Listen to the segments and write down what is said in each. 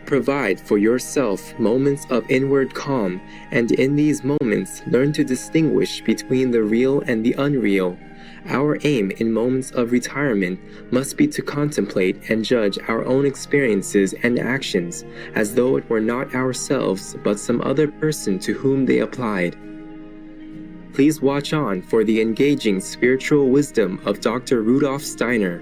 Provide for yourself moments of inward calm, and in these moments, learn to distinguish between the real and the unreal. Our aim in moments of retirement must be to contemplate and judge our own experiences and actions as though it were not ourselves but some other person to whom they applied. Please watch on for the engaging spiritual wisdom of Dr. Rudolf Steiner.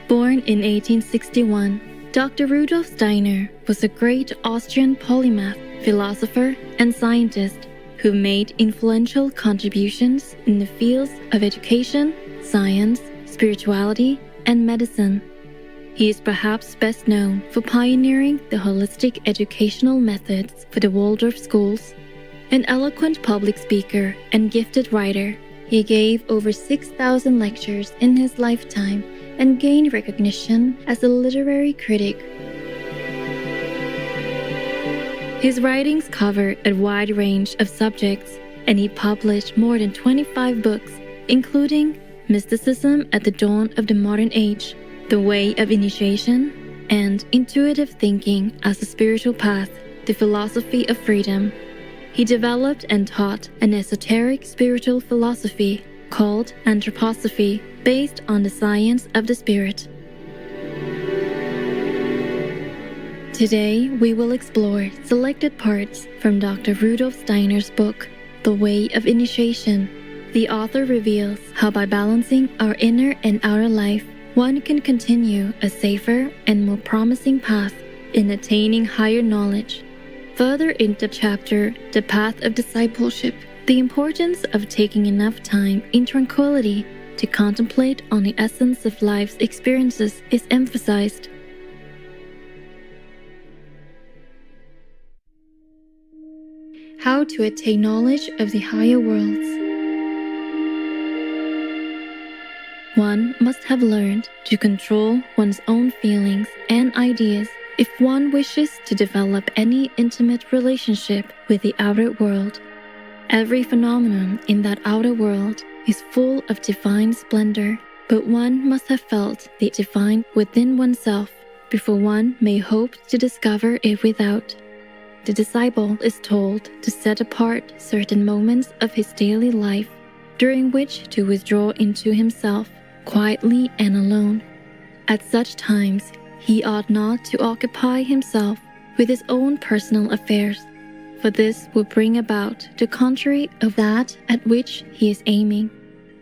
Born in 1861, Dr. Rudolf Steiner was a great Austrian polymath, philosopher, and scientist who made influential contributions in the fields of education, science, spirituality, and medicine. He is perhaps best known for pioneering the holistic educational methods for the Waldorf schools. An eloquent public speaker and gifted writer, he gave over 6,000 lectures in his lifetime and gained recognition as a literary critic. His writings covered a wide range of subjects, and he published more than 25 books, including Mysticism at the Dawn of the Modern Age, The Way of Initiation, and Intuitive Thinking as a Spiritual Path, The Philosophy of Freedom. He developed and taught an esoteric spiritual philosophy called anthroposophy, based on the science of the spirit. Today, we will explore selected parts from Dr. Rudolf Steiner's book, The Way of Initiation. The author reveals how by balancing our inner and outer life, one can continue a safer and more promising path in attaining higher knowledge. Further in the chapter, The Path of Discipleship, the importance of taking enough time in tranquility to contemplate on the essence of life's experiences is emphasized. How to attain knowledge of the higher worlds. One must have learned to control one's own feelings and ideas if one wishes to develop any intimate relationship with the outer world. Every phenomenon in that outer world is full of divine splendor, but one must have felt the divine within oneself before one may hope to discover it without. The disciple is told to set apart certain moments of his daily life, during which to withdraw into himself, quietly and alone. At such times, he ought not to occupy himself with his own personal affairs, for this will bring about the contrary of that at which he is aiming.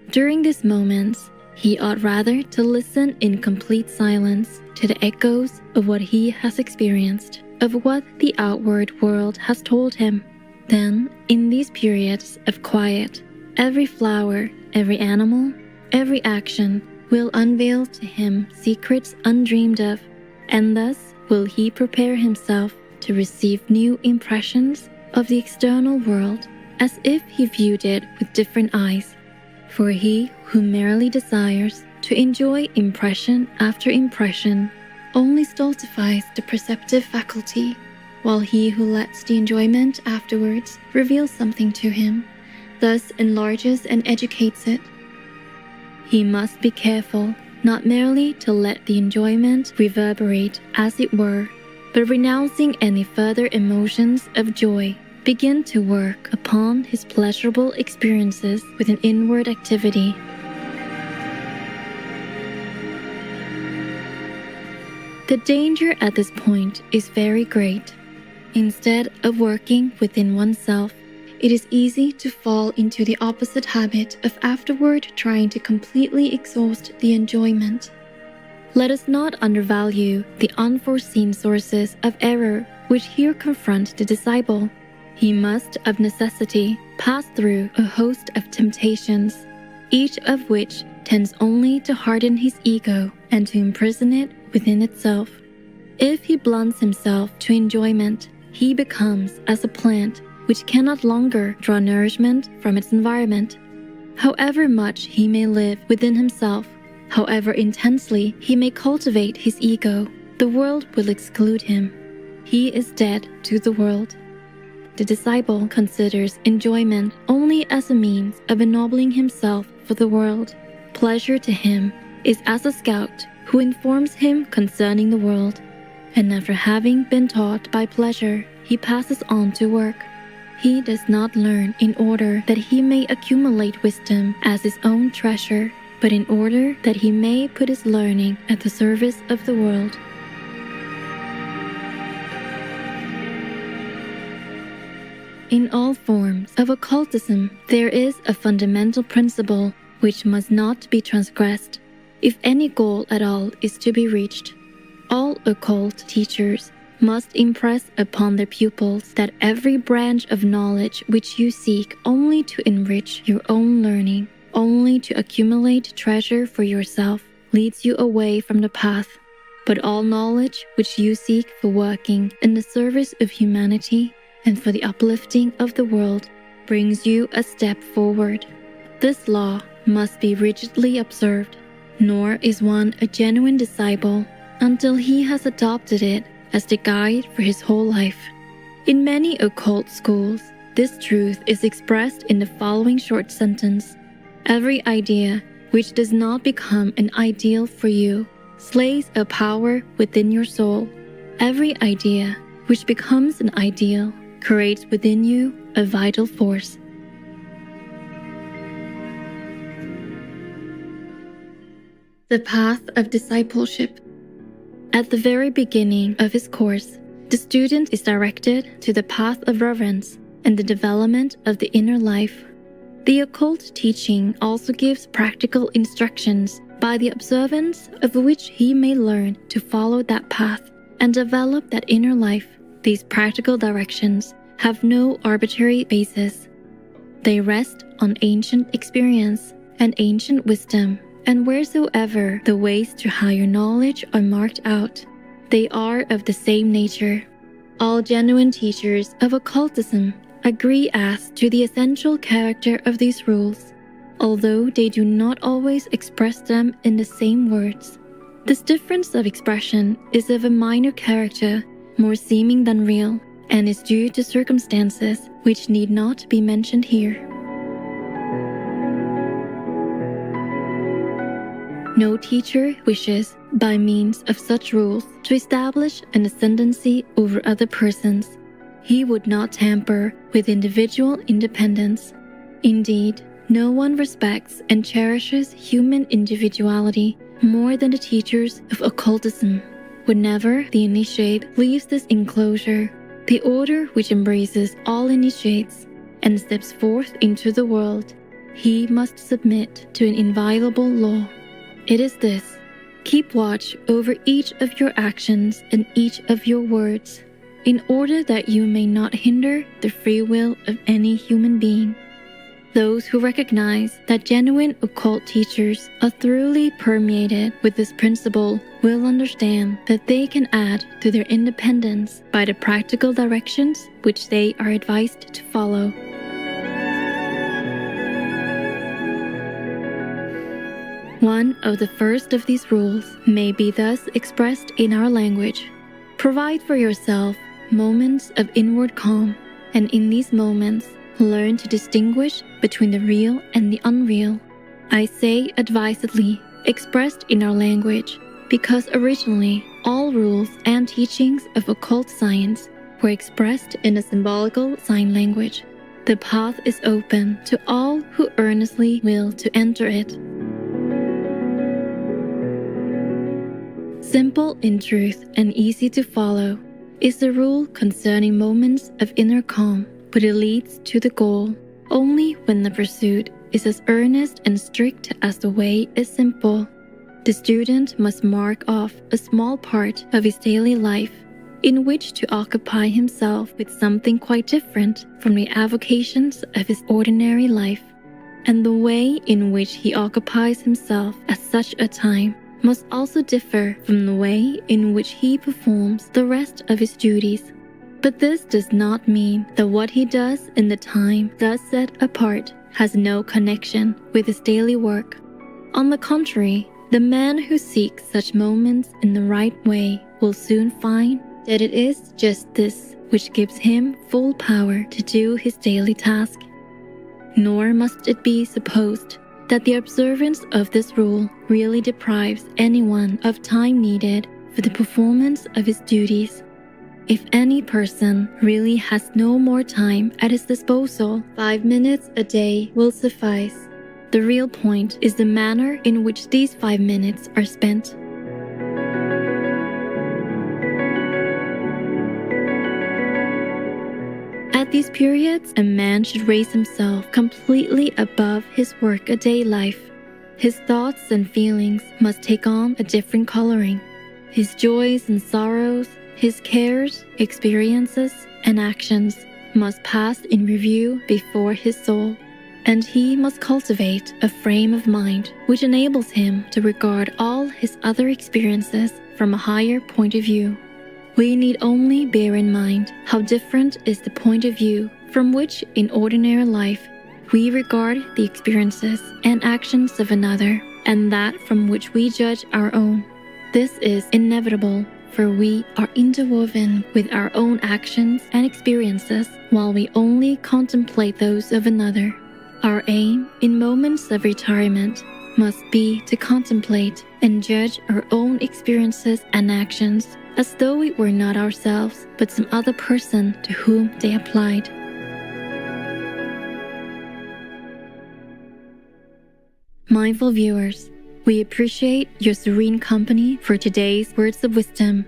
During these moments, he ought rather to listen in complete silence to the echoes of what he has experienced, of what the outward world has told him. Then, in these periods of quiet, every flower, every animal, every action will unveil to him secrets undreamed of, and thus will he prepare himself to receive new impressions of the external world as if he viewed it with different eyes. For he who merely desires to enjoy impression after impression only stultifies the perceptive faculty, while he who lets the enjoyment afterwards reveal something to him, thus enlarges and educates it. He must be careful not merely to let the enjoyment reverberate as it were, but renouncing any further emotions of joy, begin to work upon his pleasurable experiences with an inward activity. The danger at this point is very great. Instead of working within oneself, it is easy to fall into the opposite habit of afterward trying to completely exhaust the enjoyment. Let us not undervalue the unforeseen sources of error which here confront the disciple. He must of necessity pass through a host of temptations, each of which tends only to harden his ego and to imprison it within itself. If he blunts himself to enjoyment, he becomes as a plant which cannot longer draw nourishment from its environment. However much he may live within himself, however intensely he may cultivate his ego, the world will exclude him. He is dead to the world. the disciple considers enjoyment only as a means of ennobling himself for the world. Pleasure to him is as a scout who informs him concerning the world, and after having been taught by pleasure, he passes on to work. He does not learn in order that he may accumulate wisdom as his own treasure, but in order that he may put his learning at the service of the world. In all forms of occultism, there is a fundamental principle which must not be transgressed, if any goal at all is to be reached. All occult teachers must impress upon their pupils that every branch of knowledge which you seek only to enrich your own learning, only to accumulate treasure for yourself, leads you away from the path. But all knowledge which you seek for working in the service of humanity and for the uplifting of the world brings you a step forward. This law must be rigidly observed, nor is one a genuine disciple until he has adopted it as the guide for his whole life. In many occult schools, this truth is expressed in the following short sentence: every idea which does not become an ideal for you slays a power within your soul. Every idea which becomes an ideal creates within you a vital force. The path of discipleship. At the very beginning of his course, the student is directed to the path of reverence and the development of the inner life. The occult teaching also gives practical instructions by the observance of which he may learn to follow that path and develop that inner life. These practical directions have no arbitrary basis. They rest on ancient experience and ancient wisdom, and wheresoever the ways to higher knowledge are marked out, they are of the same nature. All genuine teachers of occultism agree as to the essential character of these rules, although they do not always express them in the same words. This difference of expression is of a minor character, more seeming than real, and is due to circumstances which need not be mentioned here. No teacher wishes, by means of such rules, to establish an ascendancy over other persons. He would not tamper with individual independence. Indeed, no one respects and cherishes human individuality more than the teachers of occultism. Whenever the initiate leaves this enclosure, the order which embraces all initiates, and steps forth into the world, he must submit to an inviolable law. It is this: keep watch over each of your actions and each of your words, in order that you may not hinder the free will of any human being. Those who recognize that genuine occult teachers are thoroughly permeated with this principle will understand that they can add to their independence by the practical directions which they are advised to follow. One of the first of these rules may be thus expressed in our language: provide for yourself moments of inward calm, and in these moments, learn to distinguish between the real and the unreal. I say advisedly, expressed in our language, because originally all rules and teachings of occult science were expressed in a symbolical sign language. The path is open to all who earnestly will to enter it. Simple in truth and easy to follow is the rule concerning moments of inner calm, but it leads to the goal only when the pursuit is as earnest and strict as the way is simple. The student must mark off a small part of his daily life in which to occupy himself with something quite different from the avocations of his ordinary life, and the way in which he occupies himself at such a time must also differ from the way in which he performs the rest of his duties. But this does not mean that what he does in the time thus set apart has no connection with his daily work. On the contrary, the man who seeks such moments in the right way will soon find, that it is just this which gives him full power to do his daily task. Nor must it be supposed that the observance of this rule really deprives anyone of time needed for the performance of his duties. If any person really has no more time at his disposal, 5 minutes a day will suffice. The real point is the manner in which these 5 minutes are spent. At these periods, a man should raise himself completely above his work-a-day life. His thoughts and feelings must take on a different coloring. His joys and sorrows, his cares, experiences, and actions must pass in review before his soul, and he must cultivate a frame of mind which enables him to regard all his other experiences from a higher point of view. We need only bear in mind how different is the point of view from which in ordinary life we regard the experiences and actions of another, and that from which we judge our own. This is inevitable, for we are interwoven with our own actions and experiences while we only contemplate those of another. Our aim in moments of retirement must be to contemplate and judge our own experiences and actions as though it were not ourselves, but some other person to whom they applied. Mindful viewers, we appreciate your serene company for today's words of wisdom.